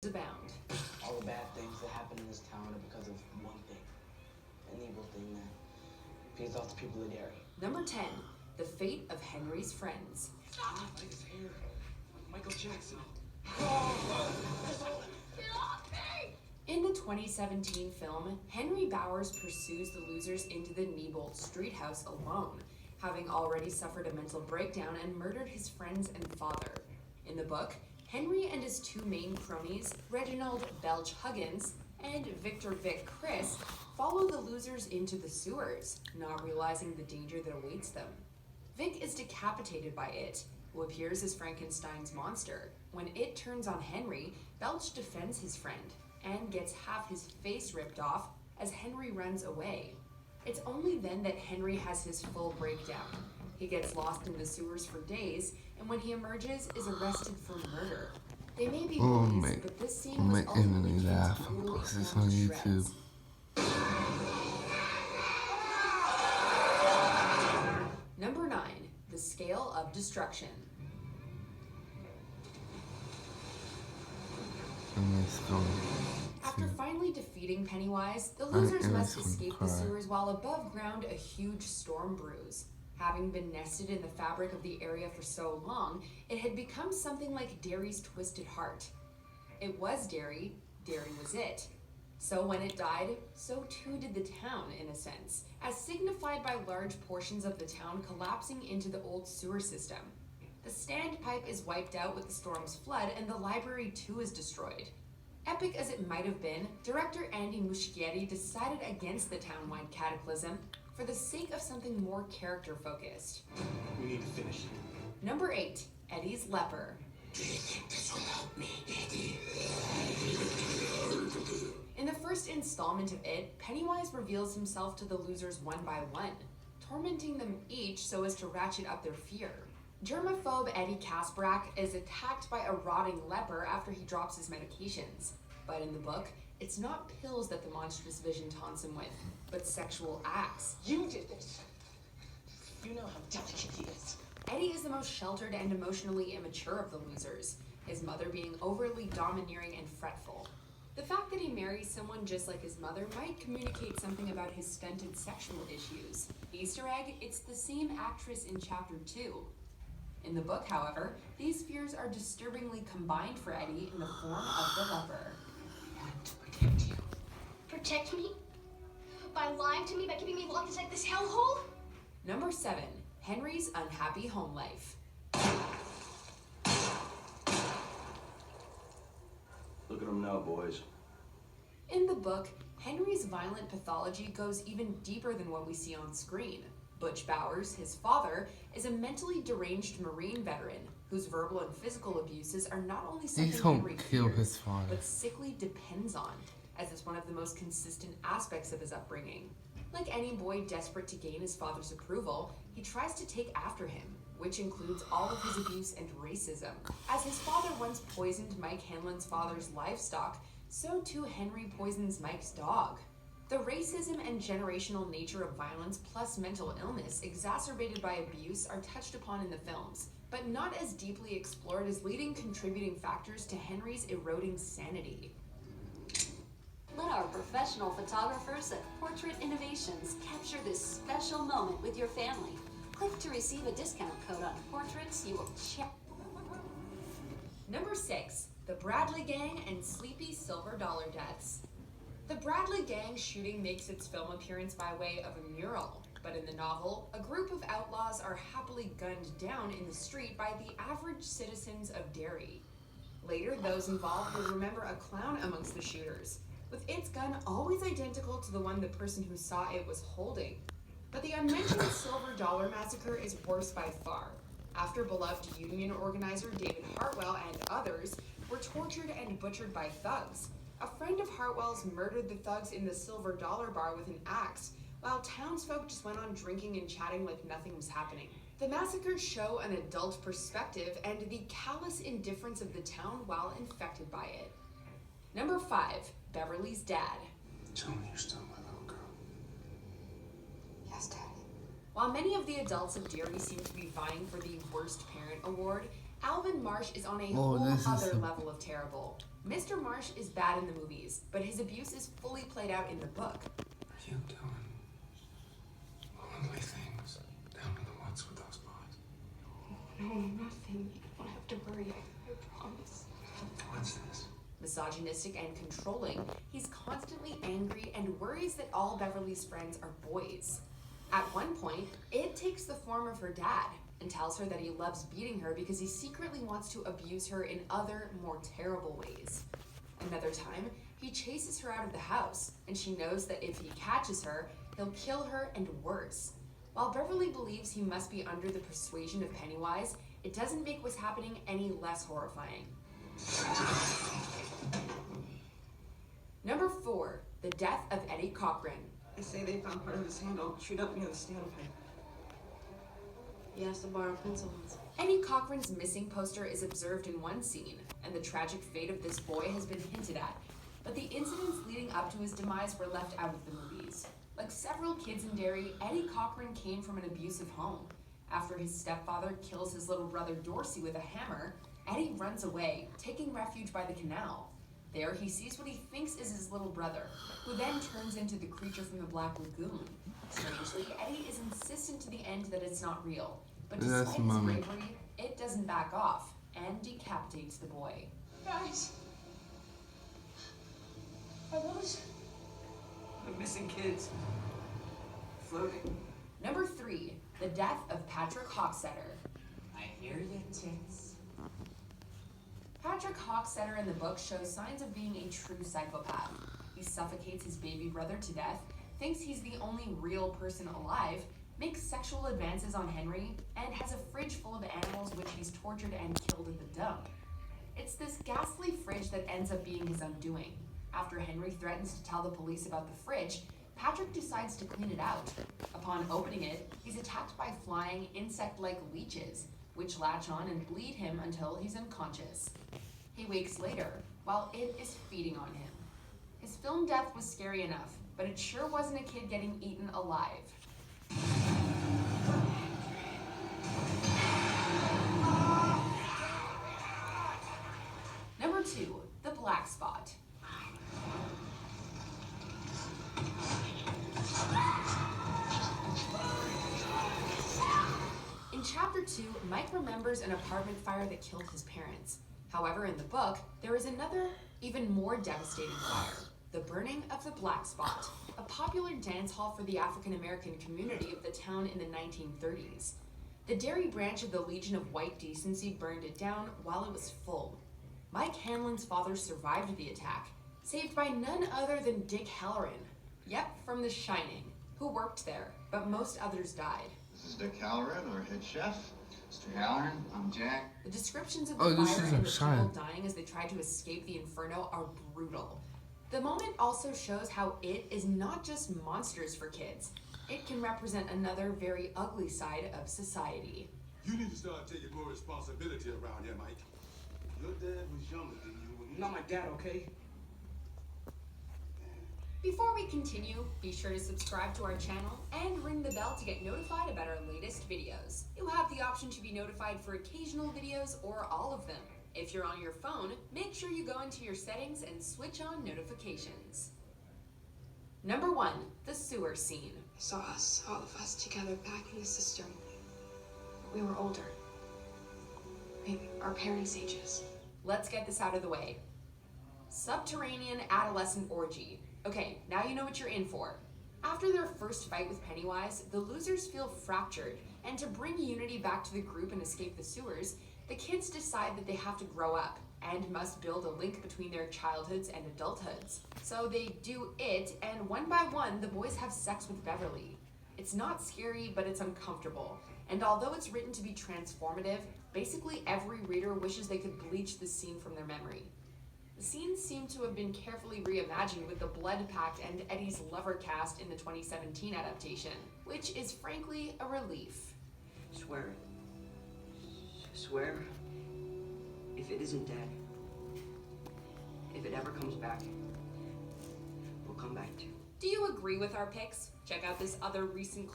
abound. All the bad things that happen in this town are because of one thing. An evil thing that feeds off the people of Derry. Number 10. The fate of Henry's friends. Like his hair. Like Michael Jackson. In the 2017 film, Henry Bowers pursues the losers into the Neibolt Street House alone, having already suffered a mental breakdown and murdered his friends and father. In the book, Henry and his two main cronies, Reginald Belch Huggins and Victor Vic Chris, follow the losers into the sewers, not realizing the danger that awaits them. Vic is decapitated by it, who appears as Frankenstein's monster. When it turns on Henry, Belch defends his friend and gets half his face ripped off as Henry runs away. It's only then that Henry has his full breakdown. He gets lost in the sewers for days, and when he emerges, is arrested for murder. They may be bullies, but this scene was ultimately laugh. totally This is torn on to YouTube. shreds. Number 9. The Scale of Destruction. After finally defeating Pennywise, the losers must escape the sewers while above ground a huge storm brews. Having been nested in the fabric of the area for so long, it had become something like Derry's twisted heart. It was Derry, Derry was it. So when it died, so too did the town, in a sense, as signified by large portions of the town collapsing into the old sewer system. The standpipe is wiped out with the storm's flood, and the library too is destroyed. Epic as it might have been, director Andy Muschietti decided against the town-wide cataclysm for the sake of something more character-focused. We need to finish. Number 8. Eddie's Leper. Do you think this will help me, Eddie? In the first installment of it, Pennywise reveals himself to the losers one by one, tormenting them each so as to ratchet up their fear. Germaphobe Eddie Kaspbrak is attacked by a rotting leper after he drops his medications. But in the book, it's not pills that the monstrous vision taunts him with, but sexual acts. You did this. You know how delicate he is. Eddie is the most sheltered and emotionally immature of the losers, his mother being overly domineering and fretful. The fact that he marries someone just like his mother might communicate something about his stunted sexual issues. Easter egg, it's the same actress in Chapter 2. In the book, however, these fears are disturbingly combined for Eddie in the form of the leper. I want to protect you. Protect me? By lying to me, by keeping me locked inside this hellhole? Number 7. Henry's unhappy home life. Look at them now, boys. In the book, Henry's violent pathology goes even deeper than what we see on screen. Butch Bowers, his father, is a mentally deranged Marine veteran whose verbal and physical abuses are not only something Henry fears, but sickly depends on, as it's one of the most consistent aspects of his upbringing. Like any boy desperate to gain his father's approval, he tries to take after him, which includes all of his abuse and racism. As his father once poisoned Mike Hanlon's father's livestock, so too Henry poisons Mike's dog. The racism and generational nature of violence plus mental illness exacerbated by abuse are touched upon in the films, but not as deeply explored as leading contributing factors to Henry's eroding sanity. Let our professional photographers at Portrait Innovations capture this special moment with your family. Click to receive a discount code on portraits you will check. Number 6. The Bradley Gang and Sleepy Silver Dollar Deaths. The Bradley Gang shooting makes its film appearance by way of a mural, but in the novel, a group of outlaws are happily gunned down in the street by the average citizens of Derry. Later, those involved will remember a clown amongst the shooters, with its gun always identical to the one the person who saw it was holding. But the unmentioned Silver Dollar Massacre is worse by far, after beloved union organizer David Hartwell and others were tortured and butchered by thugs. A friend of Hartwell's murdered the thugs in the Silver Dollar Bar with an axe, while townsfolk just went on drinking and chatting like nothing was happening. The massacres show an adult perspective and the callous indifference of the town while infected by it. Number 5. Beverly's Dad. Tell me you're still my little girl. Yes, Dad. While many of the adults of Derry seem to be vying for the Worst Parent Award, Alvin Marsh is on a Oh, whole this is other some- level of terrible. Mr. Marsh is bad in the movies, but his abuse is fully played out in the book. You doing lonely things down in the woods with those boys? No, nothing. You don't have to worry. I promise. What's this? Misogynistic and controlling, he's constantly angry and worries that all Beverly's friends are boys. At one point, Ed takes the form of her dad and tells her that he loves beating her because he secretly wants to abuse her in other, more terrible ways. Another time, he chases her out of the house, and she knows that if he catches her, he'll kill her and worse. While Beverly believes he must be under the persuasion of Pennywise, it doesn't make what's happening any less horrifying. Number 4, the death of Eddie Cochran. They say they found part of his handle chewed up near the standpipe. He has to borrow pencils. Eddie Cochran's missing poster is observed in one scene, and the tragic fate of this boy has been hinted at, but the incidents leading up to his demise were left out of the movies. Like several kids in Derry, Eddie Cochran came from an abusive home. After his stepfather kills his little brother Dorsey with a hammer, Eddie runs away, taking refuge by the canal. There, he sees what he thinks is his little brother, who then turns into the creature from the Black Lagoon. Strangely, Eddie is insistent to the end that it's not real, but That's despite his mommy. bravery, it doesn't back off and decapitates the boy. Guys. Are those? The missing kids. Floating. Number 3, the death of Patrick Hocksetter. I hear you, tits. Patrick Hocksetter in the book shows signs of being a true psychopath. He suffocates his baby brother to death, thinks he's the only real person alive, makes sexual advances on Henry, and has a fridge full of animals which he's tortured and killed at the dump. It's this ghastly fridge that ends up being his undoing. After Henry threatens to tell the police about the fridge, Patrick decides to clean it out. Upon opening it, he's attacked by flying, insect-like leeches, which latch on and bleed him until he's unconscious. He wakes later, while it is feeding on him. His film death was scary enough, but it sure wasn't a kid getting eaten alive. Number 2, the black spot. In chapter 2, Mike remembers an apartment fire that killed his parents. However, in the book, there is another, even more devastating fire, the burning of the Black Spot, a popular dance hall for the African American community of the town in the 1930s. The Derry branch of the Legion of White Decency burned it down while it was full. Mike Hanlon's father survived the attack, saved by none other than Dick Halloran. Yep, from The Shining, who worked there, but most others died. This is Dick Halloran, our head chef. Mr. Halloran, I'm Jack. The descriptions of Oh, the this fire is and a the sign. people dying as they try to escape the inferno are brutal. The moment also shows how it is not just monsters for kids. It can represent another very ugly side of society. You need to start taking more responsibility around here, Mike. Your dad was younger than you when Not my dad, okay? Before we continue, be sure to subscribe to our channel and ring the bell to get notified about our latest videos. You have the option to be notified for occasional videos or all of them. If you're on your phone, make sure you go into your settings and switch on notifications. Number 1, the sewer scene. I saw us, all of us, together back in the cistern. We were older. Maybe our parents' ages. Let's get this out of the way. Subterranean adolescent orgy. Okay, now you know what you're in for. After their first fight with Pennywise, the losers feel fractured, and to bring unity back to the group and escape the sewers, the kids decide that they have to grow up and must build a link between their childhoods and adulthoods. So they do it, and one by one, the boys have sex with Beverly. It's not scary, but it's uncomfortable. And although it's written to be transformative, basically every reader wishes they could bleach this scene from their memory. The scenes seem to have been carefully reimagined with the Blood Pact and Eddie's lover cast in the 2017 adaptation, which is frankly a relief. Swear it. Swear. If it isn't dead, if it ever comes back, we'll come back to you. Do you agree with our picks? Check out this other recent